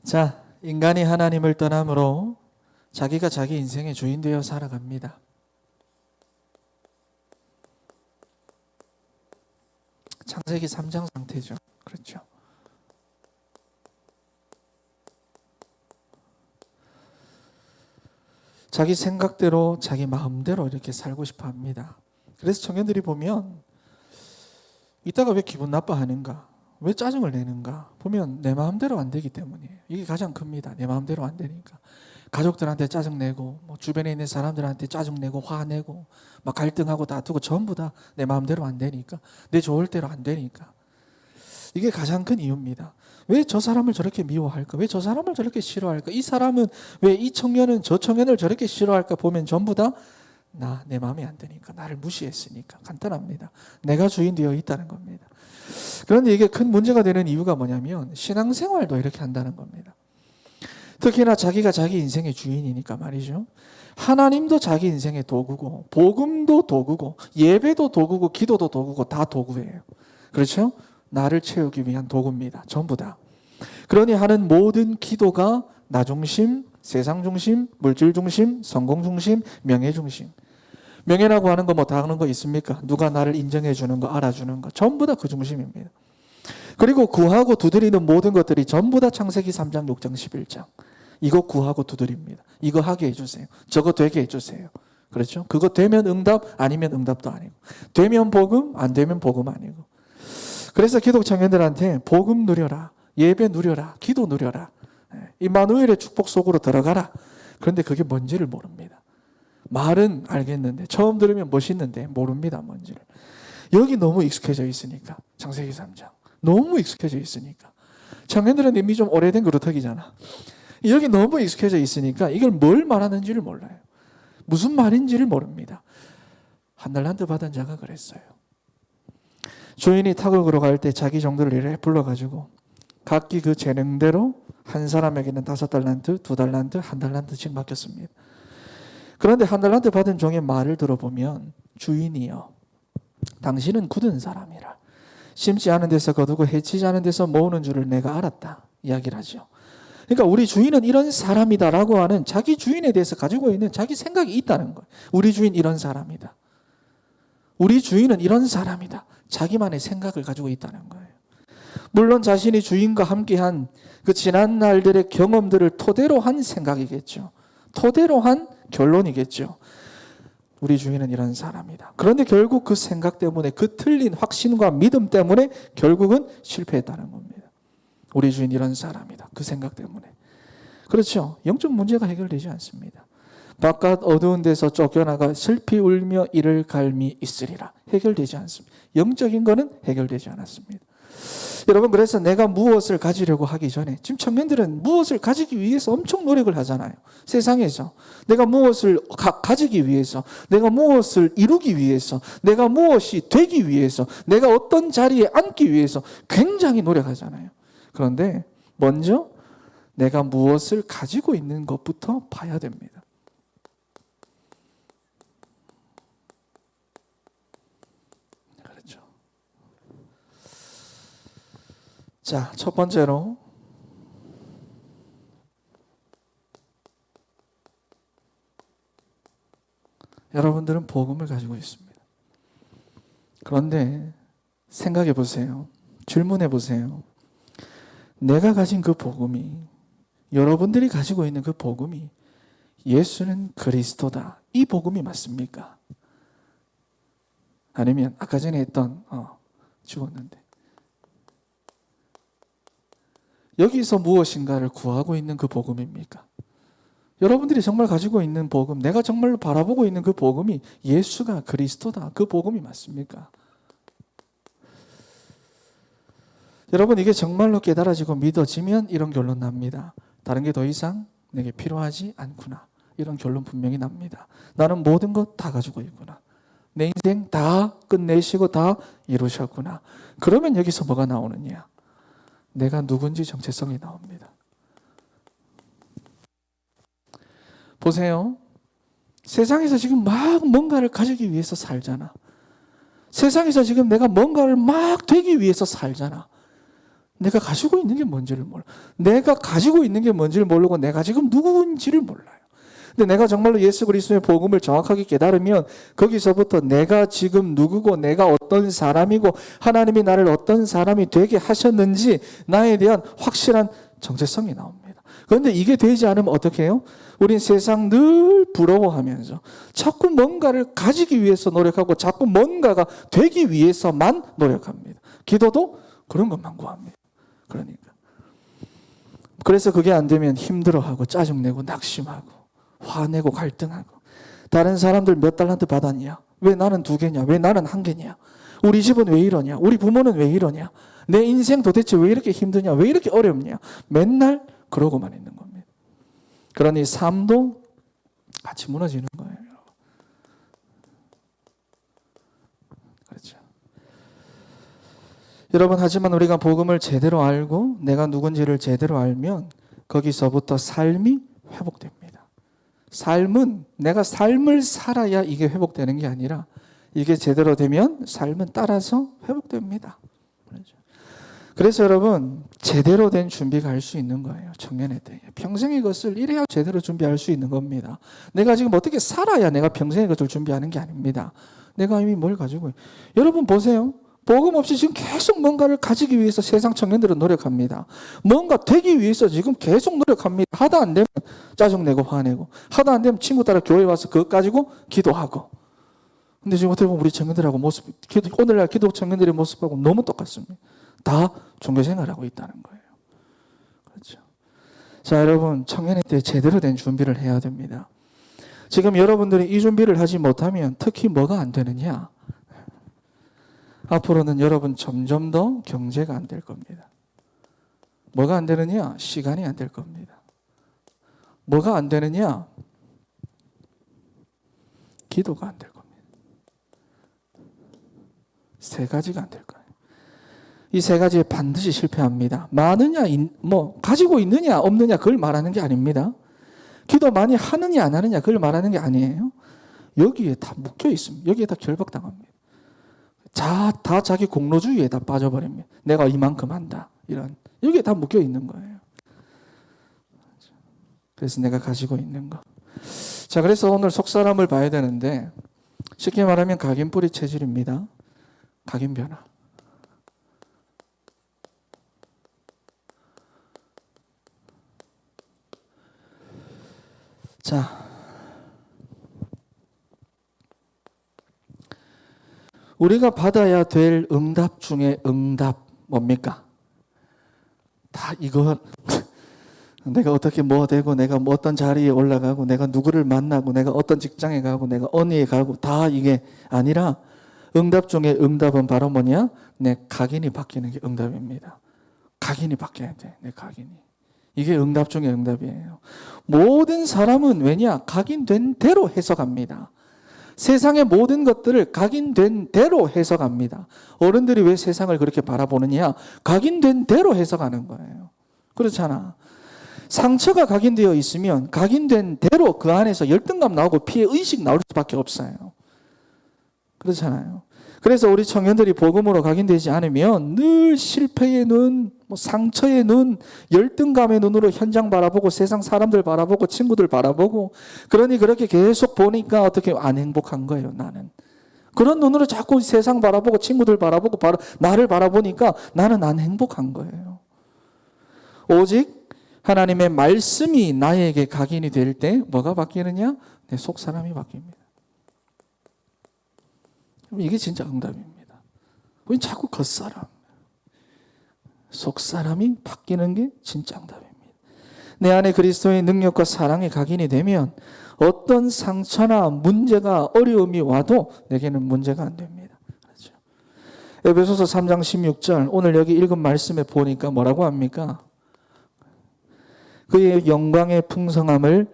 자, 인간이 하나님을 떠남으로 자기가 자기 인생의 주인 되어 살아갑니다. 창세기 3장 상태죠. 그렇죠. 자기 생각대로 자기 마음대로 이렇게 살고 싶어 합니다. 그래서 청년들이 보면 이따가 왜 기분 나빠하는가? 왜 짜증을 내는가? 보면 내 마음대로 안 되기 때문이에요. 이게 가장 큽니다. 내 마음대로 안 되니까. 가족들한테 짜증내고 주변에 있는 사람들한테 짜증내고 화내고 막 갈등하고 다투고 전부 다 내 마음대로 안 되니까, 내 좋을 대로 안 되니까. 이게 가장 큰 이유입니다. 왜 저 사람을 저렇게 미워할까? 왜 저 사람을 저렇게 싫어할까? 이 사람은 왜 이 청년은 저 청년을 저렇게 싫어할까? 보면 전부 다 내 마음에 안 드니까, 나를 무시했으니까. 간단합니다. 내가 주인 되어 있다는 겁니다. 그런데 이게 큰 문제가 되는 이유가 뭐냐면 신앙생활도 이렇게 한다는 겁니다. 특히나 자기가 자기 인생의 주인이니까 말이죠. 하나님도 자기 인생의 도구고, 복음도 도구고, 예배도 도구고, 기도도 도구고, 다 도구예요. 그렇죠? 나를 채우기 위한 도구입니다. 전부 다. 그러니 하는 모든 기도가 나 중심, 세상 중심, 물질 중심, 성공 중심, 명예 중심. 명예라고 하는 거 다 하는 거 있습니까? 누가 나를 인정해 주는 거, 알아주는 거, 전부 다 그 중심입니다. 그리고 구하고 두드리는 모든 것들이 전부 다 창세기 3장, 6장, 11장. 이거 구하고 두드립니다. 이거 하게 해주세요. 저거 되게 해주세요. 그렇죠? 그거 되면 응답, 아니면 응답도 아니고. 되면 복음, 안 되면 복음 아니고. 그래서 기독 청년들한테 복음 누려라, 예배 누려라, 기도 누려라, 임마누엘의 축복 속으로 들어가라. 그런데 그게 뭔지를 모릅니다. 말은 알겠는데, 처음 들으면 멋있는데 모릅니다, 뭔지를. 여기 너무 익숙해져 있으니까. 창세기 3장 너무 익숙해져 있으니까. 청년들은 이미 좀 오래된 그루터기잖아. 여기 너무 익숙해져 있으니까 이걸 뭘 말하는지를 몰라요. 무슨 말인지를 모릅니다. 한 달란트 받은 자가 그랬어요. 주인이 타국으로 갈 때 자기 정도를 이렇게 불러가지고 각기 그 재능대로 한 사람에게는 5달란트, 2달란트, 1달란트씩 맡겼습니다. 그런데 1달란트 받은 종의 말을 들어보면, 주인이여, 당신은 굳은 사람이라. 심지 않은 데서 거두고 해치지 않은 데서 모으는 줄을 내가 알았다. 이야기를 하죠. 그러니까 우리 주인은 이런 사람이다라고 하는 자기 주인에 대해서 가지고 있는 자기 생각이 있다는 거예요. 우리 주인 이런 사람이다. 우리 주인은 이런 사람이다. 자기만의 생각을 가지고 있다는 거예요. 물론 자신이 주인과 함께한 그 지난 날들의 경험들을 토대로 한 생각이겠죠. 토대로 한 결론이겠죠. 우리 주인은 이런 사람이다. 그런데 결국 그 생각 때문에, 그 틀린 확신과 믿음 때문에 결국은 실패했다는 겁니다. 우리 주인 이런 사람이다. 그 생각 때문에. 그렇죠. 영적 문제가 해결되지 않습니다. 바깥 어두운 데서 쫓겨나가 슬피 울며 이를 갈미 있으리라. 해결되지 않습니다. 영적인 거는 해결되지 않았습니다. 여러분, 그래서 내가 무엇을 가지려고 하기 전에, 지금 청년들은 무엇을 가지기 위해서 엄청 노력을 하잖아요. 세상에서 내가 무엇을 가지기 위해서, 내가 무엇을 이루기 위해서, 내가 무엇이 되기 위해서, 내가 어떤 자리에 앉기 위해서 굉장히 노력하잖아요. 그런데 먼저 내가 무엇을 가지고 있는 것부터 봐야 됩니다. 그렇죠. 자, 첫 번째로 여러분들은 복음을 가지고 있습니다. 그런데 생각해 보세요. 질문해 보세요. 내가 가진 그 복음이, 여러분들이 가지고 있는 그 복음이 예수는 그리스도다, 이 복음이 맞습니까? 아니면 아까 전에 했던 죽었는데 여기서 무엇인가를 구하고 있는 그 복음입니까? 여러분들이 정말 가지고 있는 복음, 내가 정말로 바라보고 있는 그 복음이 예수가 그리스도다, 그 복음이 맞습니까? 여러분, 이게 정말로 깨달아지고 믿어지면 이런 결론 납니다. 다른 게 더 이상 내게 필요하지 않구나. 이런 결론 분명히 납니다. 나는 모든 것 다 가지고 있구나. 내 인생 다 끝내시고 다 이루셨구나. 그러면 여기서 뭐가 나오느냐? 내가 누군지 정체성이 나옵니다. 보세요. 세상에서 지금 막 뭔가를 가지기 위해서 살잖아. 세상에서 지금 내가 뭔가를 막 되기 위해서 살잖아. 내가 가지고 있는 게 뭔지를 몰라. 내가 가지고 있는 게 뭔지를 모르고 내가 지금 누구인지를 몰라요. 근데 내가 정말로 예수 그리스도의 복음을 정확하게 깨달으면 거기서부터 내가 지금 누구고 내가 어떤 사람이고 하나님이 나를 어떤 사람이 되게 하셨는지 나에 대한 확실한 정체성이 나옵니다. 그런데 이게 되지 않으면 어떻게 해요? 우린 세상 늘 부러워하면서 자꾸 뭔가를 가지기 위해서 노력하고 자꾸 뭔가가 되기 위해서만 노력합니다. 기도도 그런 것만 구합니다. 그러니까. 그래서 그게 안 되면 힘들어하고 짜증내고 낙심하고 화내고 갈등하고 다른 사람들 몇 달란트 받았냐? 왜 나는 2개냐? 왜 나는 1개냐? 우리 집은 왜 이러냐? 우리 부모는 왜 이러냐? 내 인생 도대체 왜 이렇게 힘드냐? 왜 이렇게 어렵냐? 맨날 그러고만 있는 겁니다. 그러니 삶도 같이 무너지는 거예요. 그렇죠. 여러분, 하지만 우리가 복음을 제대로 알고 내가 누군지를 제대로 알면 거기서부터 삶이 회복됩니다. 삶은 내가 삶을 살아야 이게 회복되는 게 아니라 이게 제대로 되면 삶은 따라서 회복됩니다. 그래서 여러분, 제대로 된 준비가 할 수 있는 거예요. 청년의 때에. 평생의 것을 이래야 제대로 준비할 수 있는 겁니다. 내가 지금 어떻게 살아야 내가 평생의 것을 준비하는 게 아닙니다. 내가 이미 뭘 가지고 있어요. 여러분 보세요. 복음 없이 지금 계속 뭔가를 가지기 위해서 세상 청년들은 노력합니다. 뭔가 되기 위해서 지금 계속 노력합니다. 하다 안 되면 짜증내고 화내고 하다 안 되면 친구 따라 교회 와서 그것 가지고 기도하고. 근데 지금 어떻게 보면 우리 청년들하고 오늘날 기도 청년들의 모습하고 너무 똑같습니다. 다 종교생활하고 있다는 거예요. 그렇죠. 자, 여러분, 청년의 때 제대로 된 준비를 해야 됩니다. 지금 여러분들이 이 준비를 하지 못하면 특히 뭐가 안 되느냐? 앞으로는 여러분 점점 더 경제가 안 될 겁니다. 뭐가 안 되느냐? 시간이 안 될 겁니다. 뭐가 안 되느냐? 기도가 안 될 겁니다. 3가지가 안 될 거예요. 이 3가지에 반드시 실패합니다. 많으냐, 가지고 있느냐, 없느냐, 그걸 말하는 게 아닙니다. 기도 많이 하느냐, 안 하느냐, 그걸 말하는 게 아니에요. 여기에 다 묶여 있습니다. 여기에 다 결박당합니다. 다 자기 공로주의에 다 빠져버립니다. 내가 이만큼 한다. 여기에 다 묶여 있는 거예요. 그래서 내가 가지고 있는 거. 자, 그래서 오늘 속사람을 봐야 되는데, 쉽게 말하면 각인뿌리 체질입니다. 각인변화. 자, 우리가 받아야 될 응답 중에 응답 뭡니까? 다 이거 내가 어떻게 뭐 되고 내가 뭐 어떤 자리에 올라가고 내가 누구를 만나고 내가 어떤 직장에 가고 내가 어디에 가고 다 이게 아니라 응답 중에 응답은 바로 뭐냐? 내 각인이 바뀌는 게 응답입니다. 각인이 바뀌어야 돼. 내 각인이. 이게 응답 중에 응답이에요. 모든 사람은 왜냐? 각인된 대로 해석합니다. 세상의 모든 것들을 각인된 대로 해석합니다. 어른들이 왜 세상을 그렇게 바라보느냐? 각인된 대로 해석하는 거예요. 그렇잖아. 상처가 각인되어 있으면 각인된 대로 그 안에서 열등감 나오고 피해의식 나올 수밖에 없어요. 그렇잖아요. 그래서 우리 청년들이 복음으로 각인되지 않으면 늘 실패의 눈, 상처의 눈, 열등감의 눈으로 현장 바라보고 세상 사람들 바라보고 친구들 바라보고 그러니 그렇게 계속 보니까 어떻게 안 행복한 거예요, 나는. 그런 눈으로 자꾸 세상 바라보고 친구들 바라보고 나를 바라보니까 나는 안 행복한 거예요. 오직 하나님의 말씀이 나에게 각인이 될 때 뭐가 바뀌느냐? 내 속 사람이 바뀝니다. 이게 진짜 응답입니다. 우린 자꾸 겉사람, 속사람이 바뀌는 게 진짜 응답입니다. 내 안에 그리스도의 능력과 사랑이 각인이 되면 어떤 상처나 문제가 어려움이 와도 내게는 문제가 안 됩니다. 그렇죠? 에베소서 3장 16절 오늘 여기 읽은 말씀에 보니까 뭐라고 합니까? 그의 영광의 풍성함을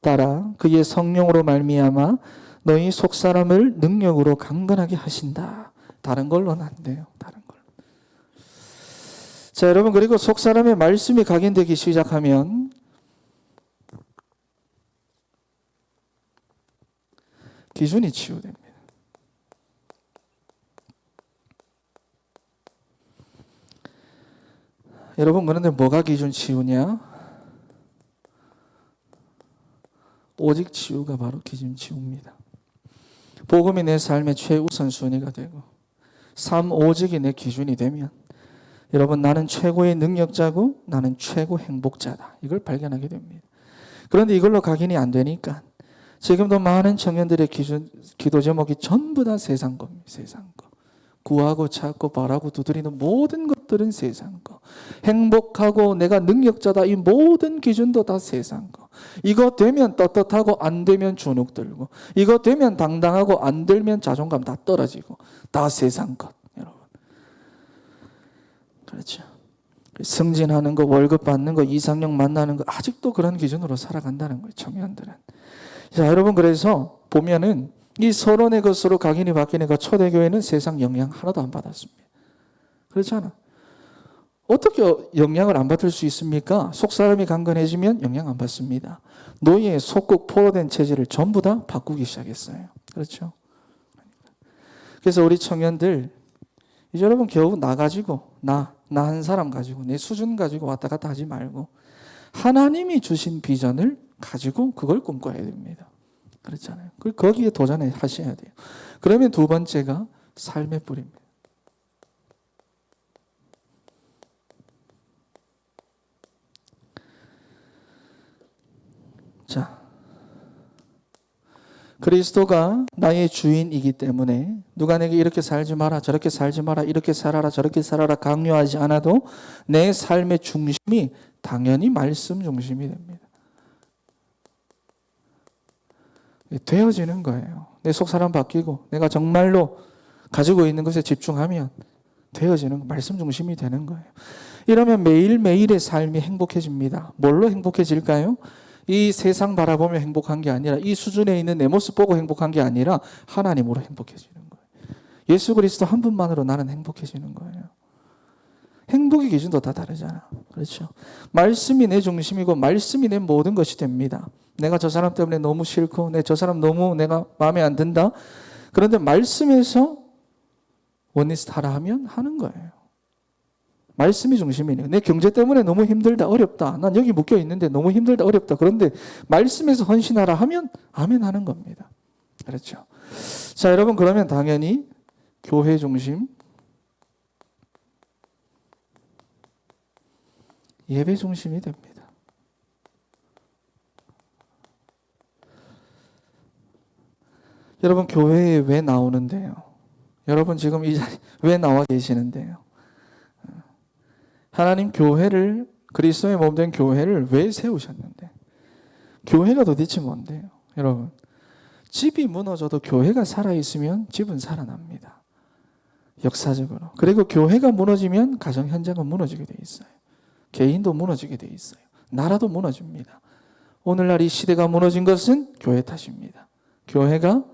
따라 그의 성령으로 말미암아 너희 속사람을 능력으로 강건하게 하신다. 다른 걸로는 안 돼요. 다른 걸로. 자, 여러분, 그리고 속사람의 말씀이 각인되기 시작하면 기준이 치유됩니다. 여러분 그런데 뭐가 기준치유냐? 오직 치유가 바로 기준치유입니다. 복음이 내 삶의 최우선순위가 되고 삶 오직이 내 기준이 되면 여러분 나는 최고의 능력자고 나는 최고 행복자다. 이걸 발견하게 됩니다. 그런데 이걸로 각인이 안 되니까 지금도 많은 청년들의 기도 제목이 전부 다 세상 겁니다. 세상 거. 구하고 찾고 바라고 두드리는 모든 것들은 세상 거. 행복하고 내가 능력자다. 이 모든 기준도 다 세상 거. 이거 되면 떳떳하고 안 되면 주눅 들고 이거 되면 당당하고 안 되면 자존감 다 떨어지고 다 세상 것. 여러분. 그렇죠. 승진하는 거, 월급 받는 거, 이상형 만나는 거 아직도 그런 기준으로 살아간다는 거예요. 청년들은. 자, 여러분 그래서 보면은 이 서론의 것으로 각인이 바뀌니까 초대교회는 세상 영향 하나도 안 받았습니다. 그렇잖아. 어떻게 영향을 안 받을 수 있습니까? 속사람이 강건해지면 영향 안 받습니다. 노예의 속국 포로된 체질을 전부 다 바꾸기 시작했어요. 그렇죠. 그래서 우리 청년들 이제 여러분 겨우 나 가지고 나 한 사람 가지고 내 수준 가지고 왔다 갔다 하지 말고 하나님이 주신 비전을 가지고 그걸 꿈꿔야 됩니다. 그렇잖아요. 거기에 도전하셔야 돼요. 그러면 두 번째가 삶의 뿌리입니다. 자, 그리스도가 나의 주인이기 때문에 누가 내게 이렇게 살지 마라, 저렇게 살지 마라, 이렇게 살아라, 저렇게 살아라 강요하지 않아도 내 삶의 중심이 당연히 말씀 중심이 됩니다. 되어지는 거예요. 내 속사람 바뀌고 내가 정말로 가지고 있는 것에 집중하면 되어지는 말씀 중심이 되는 거예요. 이러면 매일매일의 삶이 행복해집니다. 뭘로 행복해질까요? 이 세상 바라보며 행복한 게 아니라 이 수준에 있는 내 모습 보고 행복한 게 아니라 하나님으로 행복해지는 거예요. 예수 그리스도 한 분만으로 나는 행복해지는 거예요. 행복의 기준도 다 다르잖아. 그렇죠? 말씀이 내 중심이고 말씀이 내 모든 것이 됩니다. 내가 저 사람 때문에 너무 싫고 저 사람 너무 내가 마음에 안 든다. 그런데 말씀에서 원리스트 하라 하면 하는 거예요. 말씀이 중심이네요. 내 경제 때문에 너무 힘들다, 어렵다. 난 여기 묶여 있는데 너무 힘들다, 어렵다. 그런데 말씀에서 헌신하라 하면 아멘 하는 겁니다. 그렇죠? 자, 여러분 그러면 당연히 교회 중심, 예배 중심이 됩니다. 여러분 교회에 왜 나오는데요? 여러분 지금 이 자리에 왜 나와 계시는데요? 하나님 교회를 그리스도의 몸된 교회를 왜 세우셨는데? 교회가 도대체 뭔데요? 여러분 집이 무너져도 교회가 살아있으면 집은 살아납니다. 역사적으로. 그리고 교회가 무너지면 가정 현장은 무너지게 돼 있어요. 개인도 무너지게 돼 있어요. 나라도 무너집니다. 오늘날 이 시대가 무너진 것은 교회 탓입니다. 교회가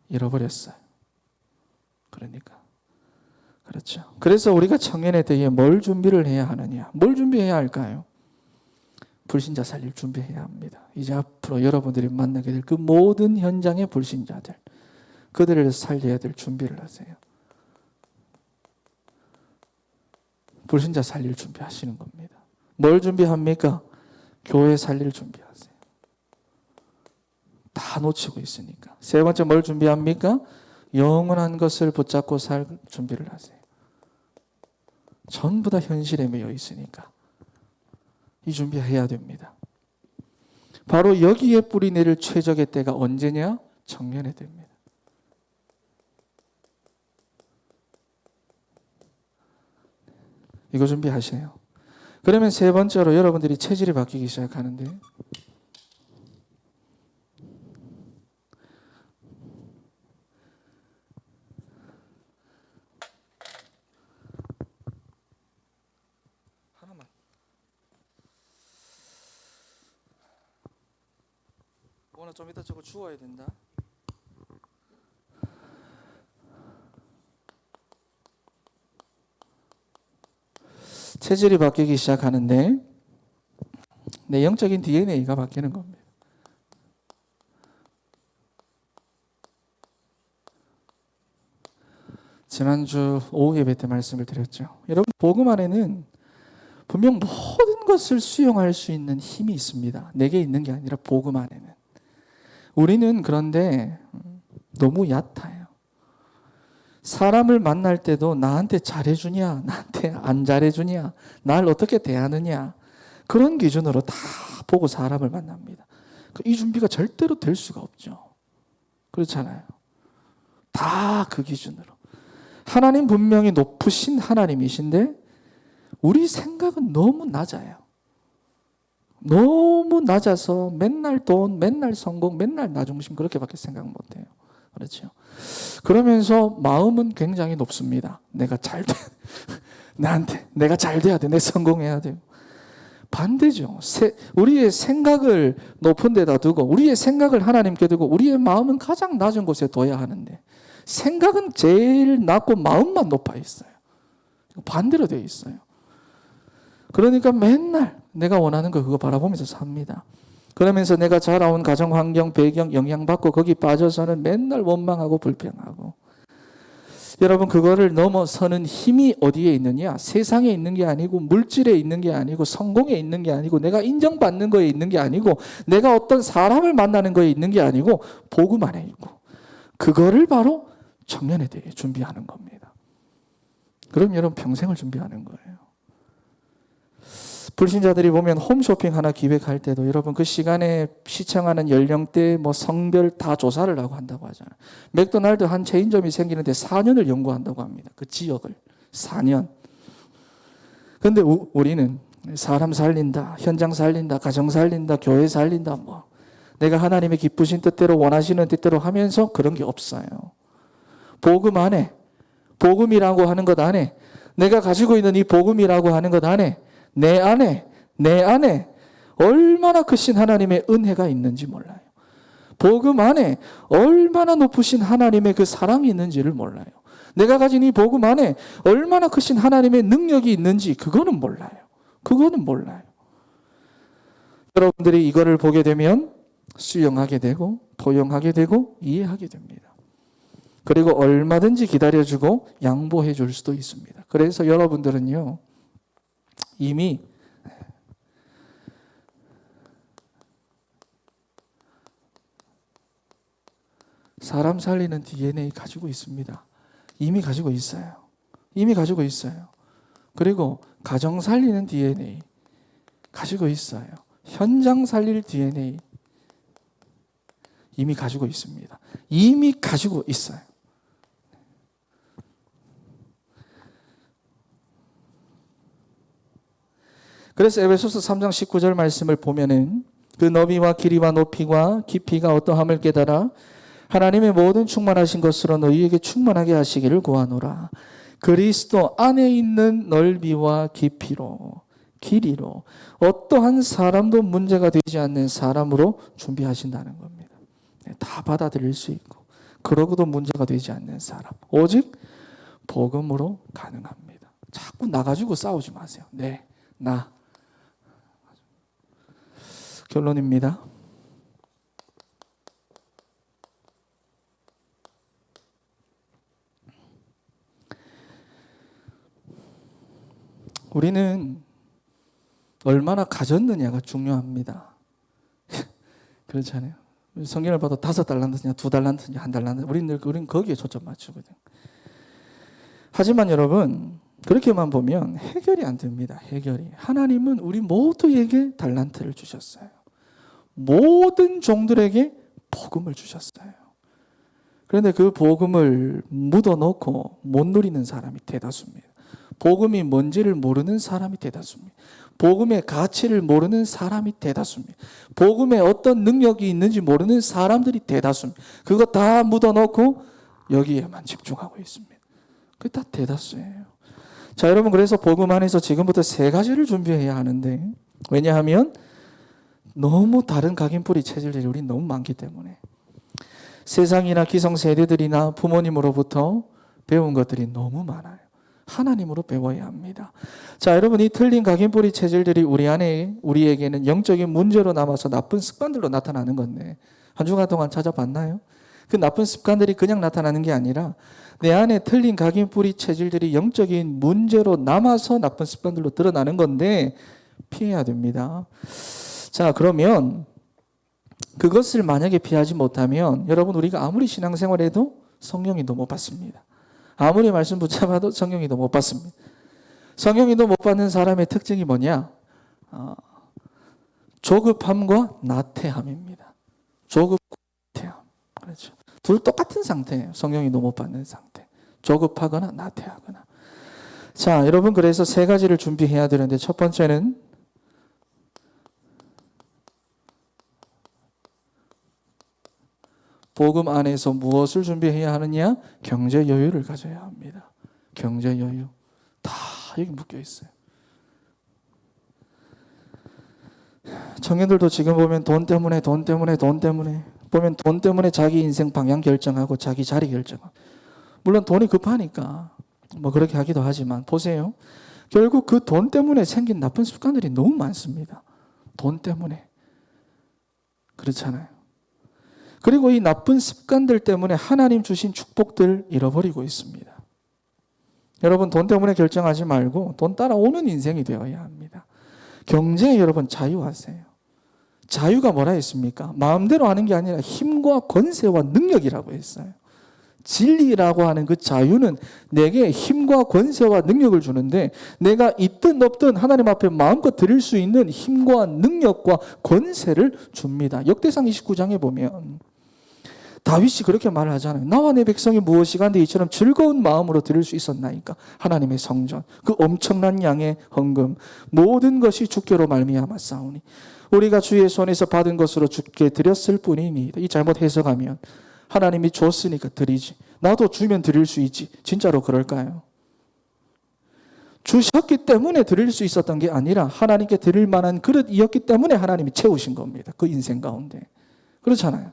잃어버렸어요. 그러니까. 그렇죠. 그래서 우리가 청년에 대해 뭘 준비를 해야 하느냐? 뭘 준비해야 할까요? 불신자 살릴 준비해야 합니다. 이제 앞으로 여러분들이 만나게 될 그 모든 현장의 불신자들, 그들을 살려야 될 준비를 하세요. 불신자 살릴 준비하시는 겁니다. 뭘 준비합니까? 교회 살릴 준비하세요. 다 놓치고 있으니까. 세 번째 뭘 준비합니까? 영원한 것을 붙잡고 살 준비를 하세요. 전부 다 현실에 매여 있으니까 이 준비해야 됩니다. 바로 여기에 뿌리 내릴 최적의 때가 언제냐? 청년의 때입니다. 이거 준비하세요. 그러면 세 번째로 여러분들이 체질이 바뀌기 시작하는데 하나만 오늘 좀 이따 저거 주워야 된다. 체질이 바뀌기 시작하는데 내 영적인 DNA가 바뀌는 겁니다. 지난주 오후 예배 때 말씀을 드렸죠. 여러분 복음 안에는 분명 모든 것을 수용할 수 있는 힘이 있습니다. 내게 있는 게 아니라 복음 안에는. 우리는 그런데 너무 얕아요. 사람을 만날 때도 나한테 잘해주냐, 나한테 안 잘해주냐, 날 어떻게 대하느냐, 그런 기준으로 다 보고 사람을 만납니다. 이 준비가 절대로 될 수가 없죠. 그렇잖아요. 다 그 기준으로. 하나님 분명히 높으신 하나님이신데 우리 생각은 너무 낮아요. 너무 낮아서 맨날 돈, 맨날 성공, 맨날 나 중심 그렇게밖에 생각 못해요. 그렇죠. 그러면서 마음은 굉장히 높습니다. 내가 잘 돼. 나한테 내가 잘 돼야 돼. 내 성공해야 돼요. 반대죠. 우리의 생각을 높은 데다 두고 우리의 생각을 하나님께 두고 우리의 마음은 가장 낮은 곳에 둬야 하는데 생각은 제일 낮고 마음만 높아 있어요. 반대로 되어 있어요. 그러니까 맨날 내가 원하는 거 그거 바라보면서 삽니다. 그러면서 내가 자라온 가정 환경, 배경 영향받고 거기 빠져서는 맨날 원망하고 불평하고. 여러분 그거를 넘어서는 힘이 어디에 있느냐? 세상에 있는 게 아니고 물질에 있는 게 아니고 성공에 있는 게 아니고 내가 인정받는 거에 있는 게 아니고 내가 어떤 사람을 만나는 거에 있는 게 아니고 복음 안에 있고 그거를 바로 청년에 대해 준비하는 겁니다. 그럼 여러분 평생을 준비하는 거예요. 불신자들이 보면 홈쇼핑 하나 기획할 때도 여러분 그 시간에 시청하는 연령대 뭐 성별 다 조사를 하고 한다고 하잖아요. 맥도날드 한 체인점이 생기는데 4년을 연구한다고 합니다. 그 지역을 4년. 그런데 우리는 사람 살린다, 현장 살린다, 가정 살린다, 교회 살린다 뭐 내가 하나님의 기쁘신 뜻대로 원하시는 뜻대로 하면서 그런 게 없어요. 복음 안에 복음이라고 하는 것 안에 내가 가지고 있는 이 복음이라고 하는 것 안에 내 안에 얼마나 크신 하나님의 은혜가 있는지 몰라요. 복음 안에 얼마나 높으신 하나님의 그 사랑이 있는지를 몰라요. 내가 가진 이 복음 안에 얼마나 크신 하나님의 능력이 있는지 그거는 몰라요. 그거는 몰라요. 여러분들이 이거를 보게 되면 수용하게 되고 포용하게 되고 이해하게 됩니다. 그리고 얼마든지 기다려주고 양보해 줄 수도 있습니다. 그래서 여러분들은요. 이미 사람 살리는 DNA 가지고 있습니다. 이미 가지고 있어요. 이미 가지고 있어요. 그리고 가정 살리는 DNA 가지고 있어요. 현장 살릴 DNA 이미 가지고 있습니다. 이미 가지고 있어요. 그래서 에베소서 3장 19절 말씀을 보면은 그 너비와 길이와 높이와 깊이가 어떠함을 깨달아 하나님의 모든 충만하신 것으로 너희에게 충만하게 하시기를 구하노라. 그리스도 안에 있는 넓이와 깊이로 길이로 어떠한 사람도 문제가 되지 않는 사람으로 준비하신다는 겁니다. 다 받아들일 수 있고 그러고도 문제가 되지 않는 사람 오직 복음으로 가능합니다. 자꾸 나 가지고 싸우지 마세요. 네, 나 결론입니다. 우리는 얼마나 가졌느냐가 중요합니다. 그렇잖아요. 성경을 봐도 5달란트냐 2달란트냐 1달란트 우리는 거기에 초점 맞추거든. 하지만 여러분 그렇게만 보면 해결이 안 됩니다. 해결이. 하나님은 우리 모두에게 달란트를 주셨어요. 모든 종들에게 복음을 주셨어요. 그런데 그 복음을 묻어놓고 못 누리는 사람이 대다수입니다. 복음이 뭔지를 모르는 사람이 대다수입니다. 복음의 가치를 모르는 사람이 대다수입니다. 복음에 어떤 능력이 있는지 모르는 사람들이 대다수입니다. 그거 다 묻어놓고 여기에만 집중하고 있습니다. 그게 다 대다수예요. 자, 여러분 그래서 복음 안에서 지금부터 3가지를 준비해야 하는데 왜냐하면 너무 다른 각인뿌리 체질들이 우리 너무 많기 때문에 세상이나 기성세대들이나 부모님으로부터 배운 것들이 너무 많아요. 하나님으로 배워야 합니다. 자, 여러분 이 틀린 각인뿌리 체질들이 우리에게는 영적인 문제로 남아서 나쁜 습관들로 나타나는 건데 한 주간 동안 찾아봤나요? 그 나쁜 습관들이 그냥 나타나는 게 아니라 내 안에 틀린 각인뿌리 체질들이 영적인 문제로 남아서 나쁜 습관들로 드러나는 건데 피해야 됩니다. 자, 그러면 그것을 만약에 피하지 못하면 여러분, 우리가 아무리 신앙생활해도 성령인도 못 받습니다. 아무리 말씀 붙잡아도 성령인도 못 받습니다. 성령인도 못 받는 사람의 특징이 뭐냐? 조급함과 나태함입니다. 조급과 나태함. 그렇죠. 둘 똑같은 상태예요. 성령인도 못 받는 상태. 조급하거나 나태하거나. 자, 여러분, 그래서 세 가지를 준비해야 되는데, 첫 번째는 복음 안에서 무엇을 준비해야 하느냐? 경제 여유를 가져야 합니다. 경제 여유. 다 여기 묶여 있어요. 청년들도 지금 보면 돈 때문에 보면 돈 때문에 자기 인생 방향 결정하고 자기 자리 결정하고, 물론 돈이 급하니까 뭐 그렇게 하기도 하지만 보세요. 결국 그 돈 때문에 생긴 나쁜 습관들이 너무 많습니다. 돈 때문에. 그렇잖아요. 그리고 이 나쁜 습관들 때문에 하나님 주신 축복들 잃어버리고 있습니다. 여러분, 돈 때문에 결정하지 말고 돈 따라오는 인생이 되어야 합니다. 경제에 여러분 자유하세요. 자유가 뭐라 했습니까? 마음대로 하는 게 아니라 힘과 권세와 능력이라고 했어요. 진리라고 하는 그 자유는 내게 힘과 권세와 능력을 주는데, 내가 있든 없든 하나님 앞에 마음껏 드릴 수 있는 힘과 능력과 권세를 줍니다. 역대상 29장에 보면 다윗이 그렇게 말을 하잖아요. 나와 내 백성이 무엇이간데 이처럼 즐거운 마음으로 드릴 수 있었나이까. 하나님의 성전, 그 엄청난 양의 헌금, 모든 것이 주께로 말미암아 싸우니 우리가 주의 손에서 받은 것으로 주께 드렸을 뿐이니. 이 잘못 해석하면 하나님이 줬으니까 드리지, 나도 주면 드릴 수 있지. 진짜로 그럴까요? 주셨기 때문에 드릴 수 있었던 게 아니라 하나님께 드릴 만한 그릇이었기 때문에 하나님이 채우신 겁니다. 그 인생 가운데. 그렇잖아요.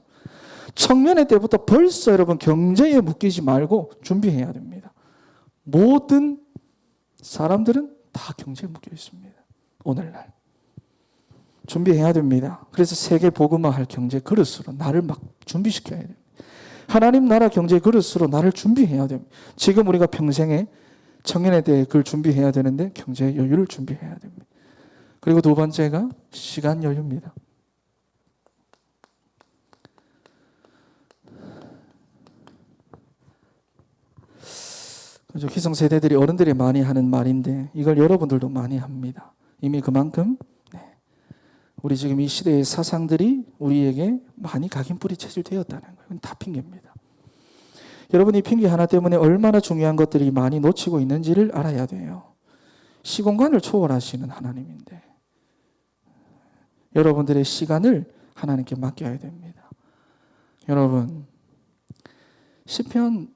청년의 때부터 벌써 여러분 경제에 묶이지 말고 준비해야 됩니다. 모든 사람들은 다 경제에 묶여 있습니다. 오늘날. 준비해야 됩니다. 그래서 세계 복음화할 경제 그릇으로 나를 막 준비시켜야 됩니다. 하나님 나라 경제 그릇으로 나를 준비해야 됩니다. 지금 우리가 평생에 청년에 대해 그걸 준비해야 되는데 경제 여유를 준비해야 됩니다. 그리고 두 번째가 시간 여유입니다. 그죠? 기성세대들이 어른들이 많이 하는 말인데 이걸 여러분들도 많이 합니다. 이미 그만큼 우리 지금 이 시대의 사상들이 우리에게 많이 각인뿌리 체질되었다는 거예요. 다 핑계입니다. 여러분, 이 핑계 하나 때문에 얼마나 중요한 것들이 많이 놓치고 있는지를 알아야 돼요. 시공간을 초월하시는 하나님인데 여러분들의 시간을 하나님께 맡겨야 됩니다. 여러분, 시편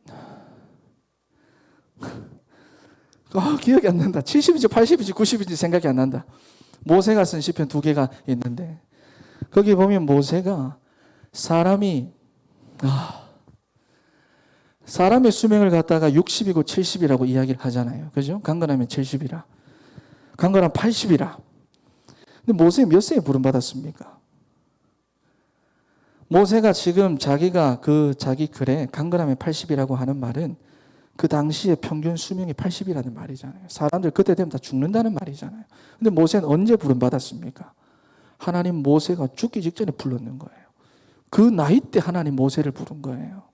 기억이 안 난다. 70인지 80인지 90인지 생각이 안 난다. 모세가 쓴 시편 2개가 있는데 거기 보면 모세가 사람의 수명을 갖다가 60이고 70이라고 이야기를 하잖아요. 그죠? 강건하면 70이라. 강건하면 80이라. 근데 모세 몇 세에 부름받았습니까? 모세가 지금 자기가 자기 글에 강건하면 80이라고 하는 말은 그 당시에 평균 수명이 80이라는 말이잖아요. 사람들 그때 되면 다 죽는다는 말이잖아요. 근데 모세는 언제 부름받았습니까? 하나님 모세가 죽기 직전에 불렀는 거예요. 그 나이 때 하나님 모세를 부른 거예요.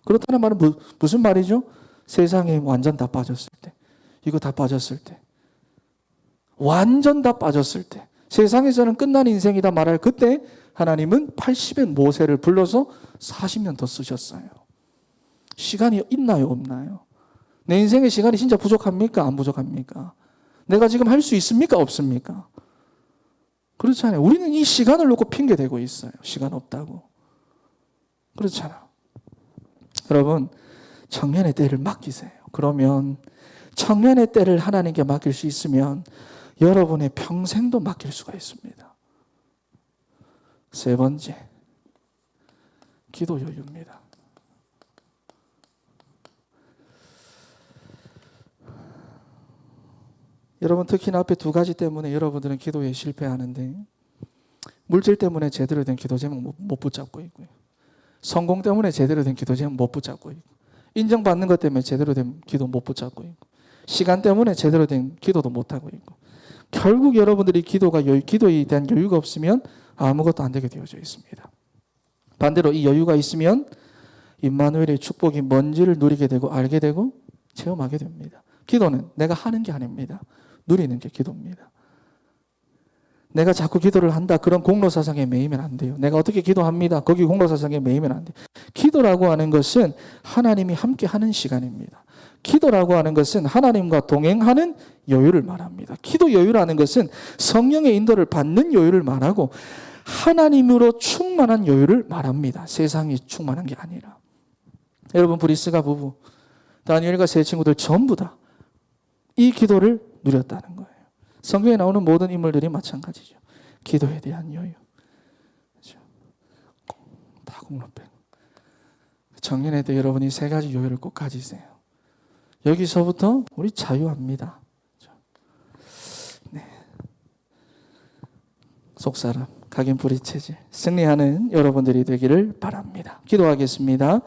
그렇다는 말은 무슨 말이죠? 세상에 완전 다 빠졌을 때, 이거 다 빠졌을 때, 완전 다 빠졌을 때, 세상에서는 끝난 인생이다 말할 그때 하나님은 80의 모세를 불러서 40년 더 쓰셨어요. 시간이 있나요, 없나요? 내 인생의 시간이 진짜 부족합니까? 안 부족합니까? 내가 지금 할 수 있습니까? 없습니까? 그렇잖아요. 우리는 이 시간을 놓고 핑계대고 있어요. 시간 없다고. 그렇잖아. 여러분, 청년의 때를 맡기세요. 그러면 청년의 때를 하나님께 맡길 수 있으면 여러분의 평생도 맡길 수가 있습니다. 세 번째, 기도 여유입니다. 여러분, 특히나 앞에 두 가지 때문에 여러분들은 기도에 실패하는데, 물질 때문에 제대로 된 기도 제목 못 붙잡고 있고요. 성공 때문에 제대로 된 기도 제목 못 붙잡고 있고, 인정받는 것 때문에 제대로 된 기도 못 붙잡고 있고, 시간 때문에 제대로 된 기도도 못하고 있고, 결국 여러분들이 기도에 대한 여유가 없으면 아무것도 안 되게 되어져 있습니다. 반대로 이 여유가 있으면 임마누엘의 축복이 뭔지를 누리게 되고 알게 되고 체험하게 됩니다. 기도는 내가 하는 게 아닙니다. 누리는 게 기도입니다. 내가 자꾸 기도를 한다, 그런 공로사상에 매이면 안 돼요. 내가 어떻게 기도합니다, 거기 공로사상에 매이면 안 돼요. 기도라고 하는 것은 하나님이 함께 하는 시간입니다. 기도라고 하는 것은 하나님과 동행하는 여유를 말합니다. 기도 여유라는 것은 성령의 인도를 받는 여유를 말하고 하나님으로 충만한 여유를 말합니다. 세상이 충만한 게 아니라. 여러분, 브리스가 부부, 다니엘과 세 친구들 전부 다 이 기도를 누렸다는 거예요. 성경에 나오는 모든 인물들이 마찬가지죠. 기도에 대한 여유. 그렇죠? 다 공로병. 청년에 때 여러분이 세 가지 여유를 꼭 가지세요. 여기서부터 우리 자유합니다. 네. 속사람, 각인 뿌리 체질, 승리하는 여러분들이 되기를 바랍니다. 기도하겠습니다.